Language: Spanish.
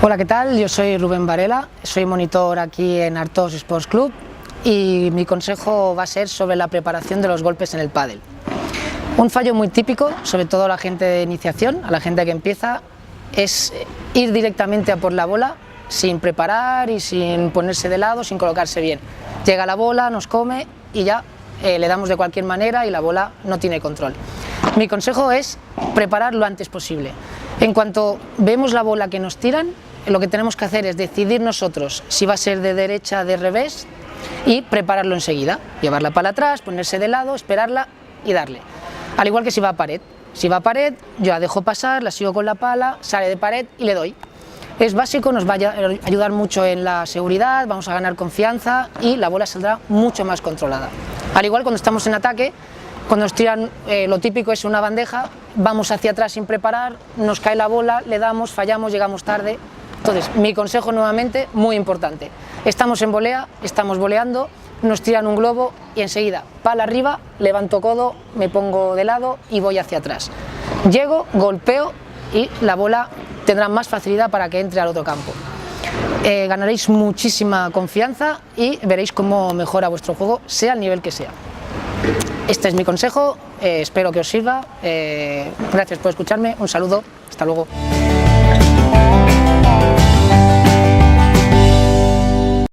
Hola, ¿qué tal? Yo soy Rubén Varela, soy monitor aquí en Artos Sports Club y mi consejo va a ser sobre la preparación de los golpes en el pádel. Un fallo muy típico, sobre todo a la gente de iniciación, a la gente que empieza, es ir directamente a por la bola sin preparar y sin ponerse de lado, sin colocarse bien. Llega la bola, nos come y ya le damos de cualquier manera y la bola no tiene control. Mi consejo es preparar lo antes posible. En cuanto vemos la bola que nos tiran, lo que tenemos que hacer es decidir nosotros si va a ser de derecha, de revés y prepararlo enseguida. Llevarla para atrás, ponerse de lado, esperarla y darle. Al igual que si va a pared. Si va a pared, yo la dejo pasar, la sigo con la pala, sale de pared y le doy. Es básico, nos va a ayudar mucho en la seguridad, vamos a ganar confianza y la bola saldrá mucho más controlada. Al igual cuando estamos en ataque, cuando nos tiran, lo típico es una bandeja, vamos hacia atrás sin preparar, nos cae la bola, le damos, fallamos, llegamos tarde. Entonces, mi consejo nuevamente, muy importante, estamos en volea, estamos voleando, nos tiran un globo y enseguida, pala arriba, levanto codo, me pongo de lado y voy hacia atrás. Llego, golpeo y la bola tendrá más facilidad para que entre al otro campo. Ganaréis muchísima confianza y veréis cómo mejora vuestro juego, sea el nivel que sea. Este es mi consejo, espero que os sirva, gracias por escucharme, un saludo, hasta luego.